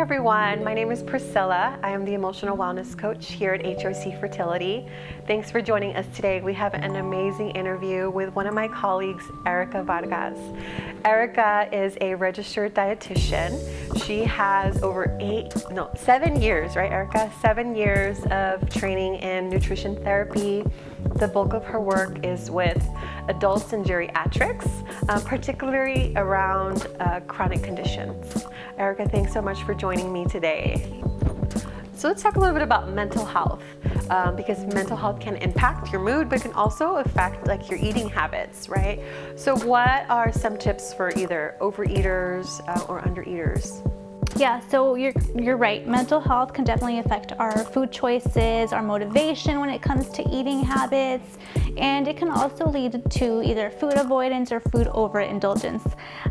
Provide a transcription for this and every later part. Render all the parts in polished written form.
everyone. My name is Priscilla. I am the emotional wellness coach here at HOC Fertility. Thanks for joining us today. We have an amazing interview with one of my colleagues, Erica Vargas. Erica is a registered dietitian. She has over 7 years, right, Erica? 7 years of training in nutrition therapy. The bulk of her work is with adults and geriatrics, particularly around chronic conditions. Erica, thanks so much for joining me today. So let's talk a little bit about mental health, because mental health can impact your mood, but can also affect like your eating habits, right? So what are some tips for either overeaters or undereaters? Yeah, so you're right. Mental health can definitely affect our food choices, our motivation when it comes to eating habits, and it can also lead to either food avoidance or food overindulgence.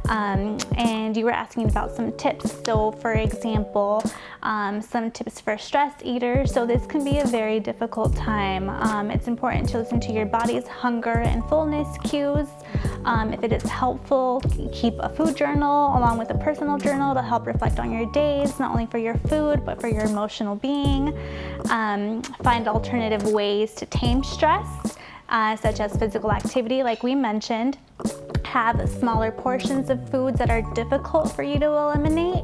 And you were asking about some tips. So for example, some tips for stress eaters. So this can be a very difficult time. It's important to listen to your body's hunger and fullness cues. If it is helpful, keep a food journal along with a personal journal to help reflect on your days, not only for your food, but for your emotional being. Find alternative ways to tame stress, such as physical activity, like we mentioned. Have smaller portions of foods that are difficult for you to eliminate.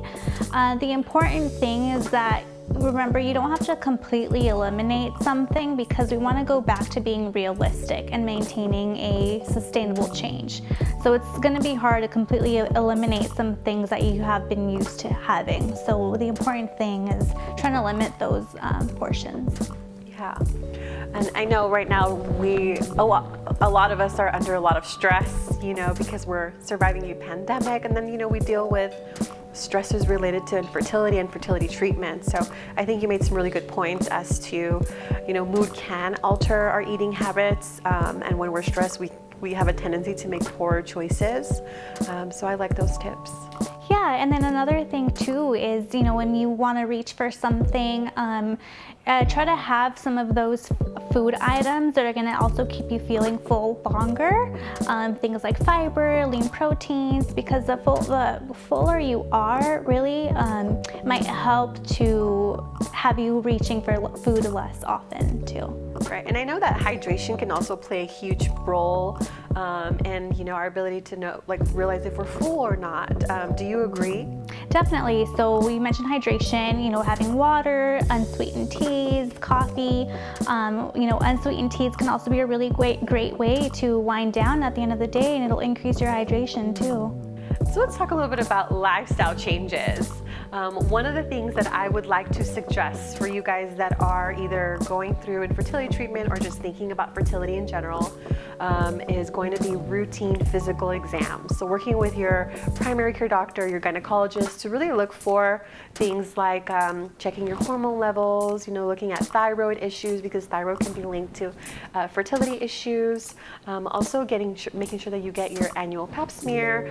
The important thing is that remember, you don't have to completely eliminate something because we want to go back to being realistic and maintaining a sustainable change. So it's going to be hard to completely eliminate some things that you have been used to having. So the important thing is trying to limit those portions. Yeah, and I know right now a lot of us are under a lot of stress, because we're surviving a pandemic, and then we deal with stressors related to infertility and fertility treatment. So I think you made some really good points as to, mood can alter our eating habits, and when we're stressed, we have a tendency to make poor choices. So I like those tips. Yeah, and then another thing too is, when you want to reach for something, try to have some of those food items that are going to also keep you feeling full longer. Things like fiber, lean proteins, because the fuller you are, really might help to have you reaching for food less often too. Right, and I know that hydration can also play a huge role in our ability to realize if we're full or not. Do you agree? Definitely. So we mentioned hydration, having water, unsweetened teas, coffee. Unsweetened teas can also be a really great way to wind down at the end of the day, and it'll increase your hydration too. So let's talk a little bit about lifestyle changes. One of the things that I would like to suggest for you guys that are either going through infertility treatment or just thinking about fertility in general is going to be routine physical exams. So working with your primary care doctor, your gynecologist, to really look for things like checking your hormone levels, looking at thyroid issues, because thyroid can be linked to fertility issues. Also making sure that you get your annual pap smear,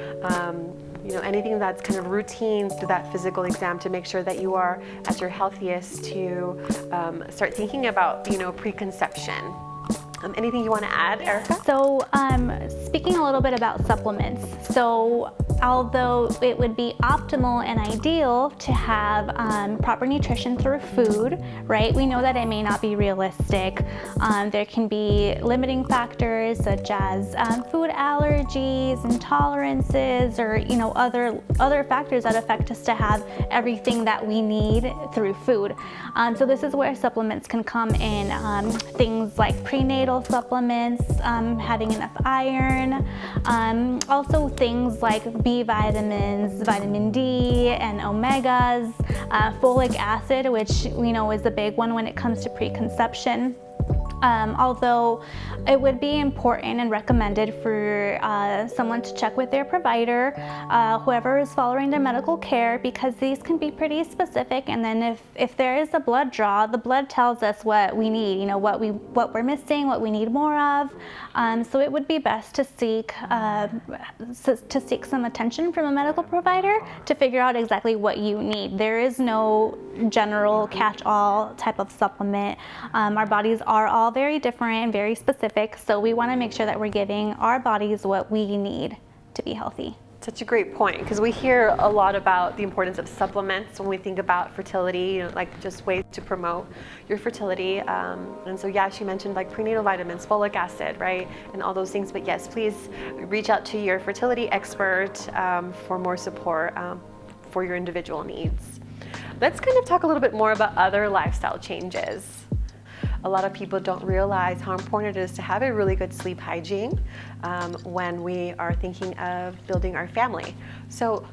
anything that's kind of routine through that physical exam to make sure that you are at your healthiest to start thinking about, preconception. Anything you want to add, Erica? So speaking a little bit about supplements. So although it would be optimal and ideal to have proper nutrition through food, right? We know that it may not be realistic. There can be limiting factors such as food allergies, intolerances, or other factors that affect us to have everything that we need through food. So this is where supplements can come in. Things like prenatal supplements, having enough iron, also things like B vitamins, vitamin D, and omegas, folic acid, which we know is a big one when it comes to preconception. Although it would be important and recommended for someone to check with their provider, whoever is following their medical care, because these can be pretty specific. And then if there is a blood draw, the blood tells us what we need, what we're missing, what we need more of. So it would be best to seek some attention from a medical provider to figure out exactly what you need. There is no general catch-all type of supplement. Our bodies are all very different and very specific, so we want to make sure that we're giving our bodies what we need to be healthy. Such a great point, because we hear a lot about the importance of supplements when we think about fertility, like just ways to promote your fertility. And so, yeah, she mentioned like prenatal vitamins, folic acid, right, and all those things. But yes, please reach out to your fertility expert for more support for your individual needs. Let's kind of talk a little bit more about other lifestyle changes. A lot of people don't realize how important it is to have a really good sleep hygiene when we are thinking of building our family. So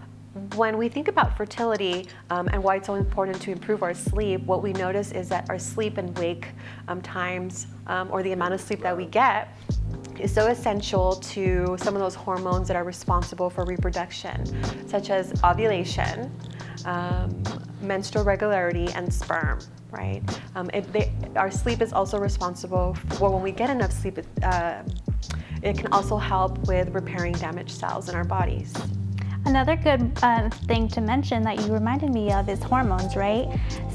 when we think about fertility and why it's so important to improve our sleep, what we notice is that our sleep and wake times, or the amount of sleep that we get, is so essential to some of those hormones that are responsible for reproduction, such as ovulation, menstrual regularity, and sperm. Right? Our sleep is also responsible for, when we get enough sleep, it can also help with repairing damaged cells in our bodies. Another good thing to mention that you reminded me of is hormones, right?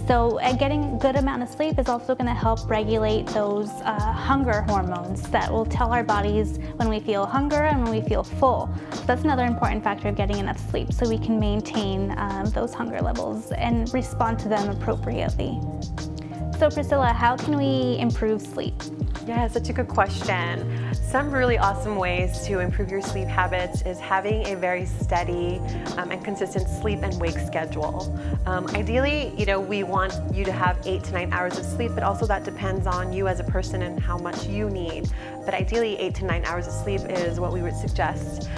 So getting a good amount of sleep is also going to help regulate those hunger hormones that will tell our bodies when we feel hunger and when we feel full. So that's another important factor of getting enough sleep, so we can maintain those hunger levels and respond to them appropriately. So Priscilla, how can we improve sleep? Yeah, such a good question. Some really awesome ways to improve your sleep habits is having a very steady and consistent sleep and wake schedule. Ideally, we want you to have 8 to 9 hours of sleep, but also that depends on you as a person and how much you need. But ideally, 8 to 9 hours of sleep is what we would suggest.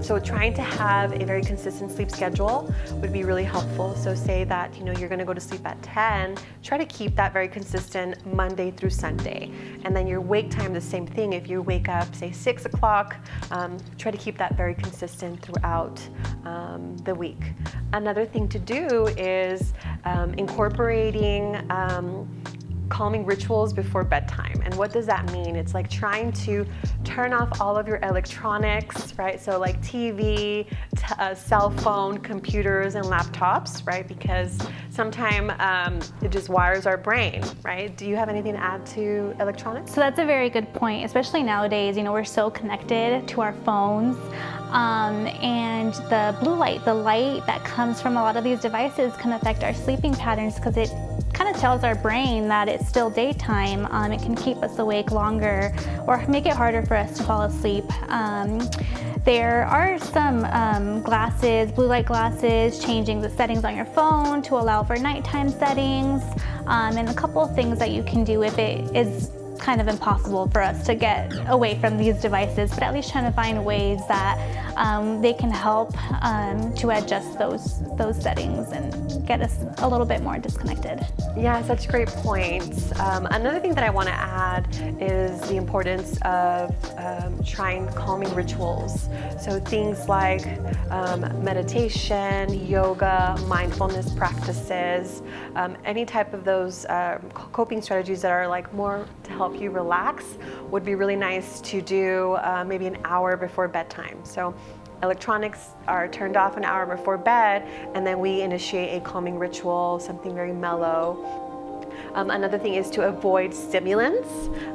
So trying to have a very consistent sleep schedule would be really helpful. So say that you're going to go to sleep at 10, try to keep that very consistent Monday through Sunday. And then your wake time, the same thing. If you wake up, say 6 o'clock, try to keep that very consistent throughout the week. Another thing to do is incorporating calming rituals before bedtime. And what does that mean? It's like trying to turn off all of your electronics, right? So like TV, cell phone, computers, and laptops, right? Because sometimes it just wires our brain, right? Do you have anything to add to electronics? So that's a very good point, especially nowadays. We're so connected to our phones, and the blue light, the light that comes from a lot of these devices, can affect our sleeping patterns because it kind of tells our brain that it's still daytime. It can keep us awake longer or make it harder for us to fall asleep. There are some glasses, blue light glasses, changing the settings on your phone to allow for nighttime settings, and a couple of things that you can do if it is kind of impossible for us to get away from these devices, but at least trying to find ways that they can help to adjust those settings and get us a little bit more disconnected. Yeah, such great points. Another thing that I want to add is the importance of trying calming rituals. So things like meditation, yoga, mindfulness practices, any type of those coping strategies that are like more to help you relax would be really nice to do maybe an hour before bedtime. So electronics are turned off an hour before bed, and then we initiate a calming ritual, something very mellow. Another thing is to avoid stimulants,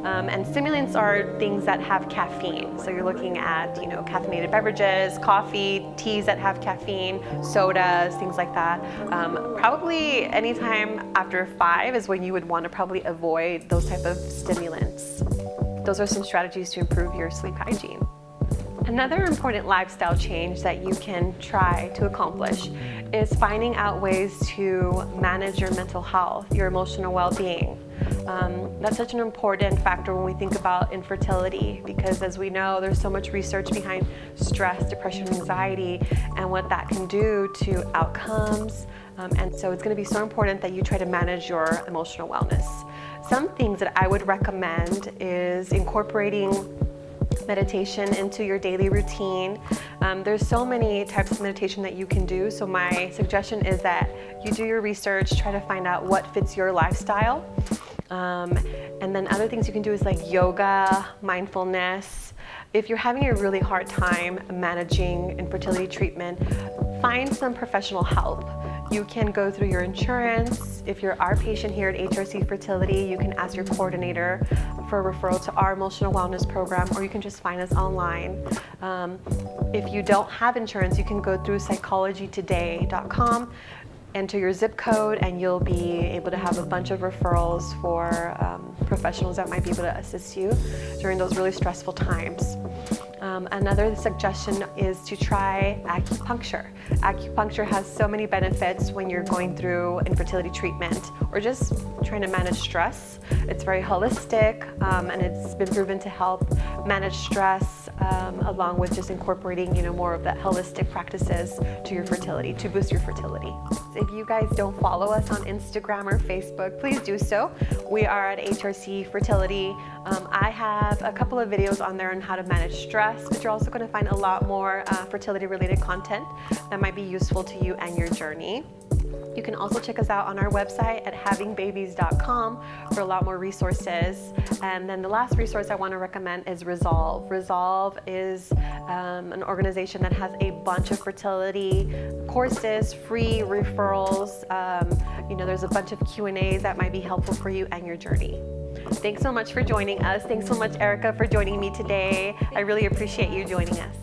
and stimulants are things that have caffeine. So you're looking at, caffeinated beverages, coffee, teas that have caffeine, sodas, things like that. Probably anytime after 5 is when you would want to probably avoid those type of stimulants. Those are some strategies to improve your sleep hygiene. Another important lifestyle change that you can try to accomplish is finding out ways to manage your mental health, your emotional well-being. That's such an important factor when we think about infertility, because as we know, there's so much research behind stress, depression, anxiety, and what that can do to outcomes. And so it's going to be so important that you try to manage your emotional wellness. Some things that I would recommend is incorporating meditation into your daily routine. There's so many types of meditation that you can do, so my suggestion is that you do your research, try to find out what fits your lifestyle. And then other things you can do is like yoga, mindfulness. If you're having a really hard time managing infertility treatment, find some professional help. You can go through your insurance. If you're our patient here at HRC Fertility, you can ask your coordinator for a referral to our emotional wellness program, or you can just find us online. If you don't have insurance, you can go through psychologytoday.com, enter your zip code, and you'll be able to have a bunch of referrals for professionals that might be able to assist you during those really stressful times. Another suggestion is to try acupuncture. Acupuncture has so many benefits when you're going through infertility treatment or just trying to manage stress. It's very holistic, and it's been proven to help manage stress, along with just incorporating, more of that holistic practices to your fertility, to boost your fertility. If you guys don't follow us on Instagram or Facebook, please do so. We are at HRC Fertility. I have a couple of videos on there on how to manage stress, but you're also going to find a lot more fertility-related content that might be useful to you and your journey. You can also check us out on our website at havingbabies.com for a lot more resources. And then the last resource I want to recommend is Resolve. Resolve is an organization that has a bunch of fertility courses, free referrals. There's a bunch of Q&As that might be helpful for you and your journey. Thanks so much for joining us. Thanks so much, Erica, for joining me today. I really appreciate you joining us.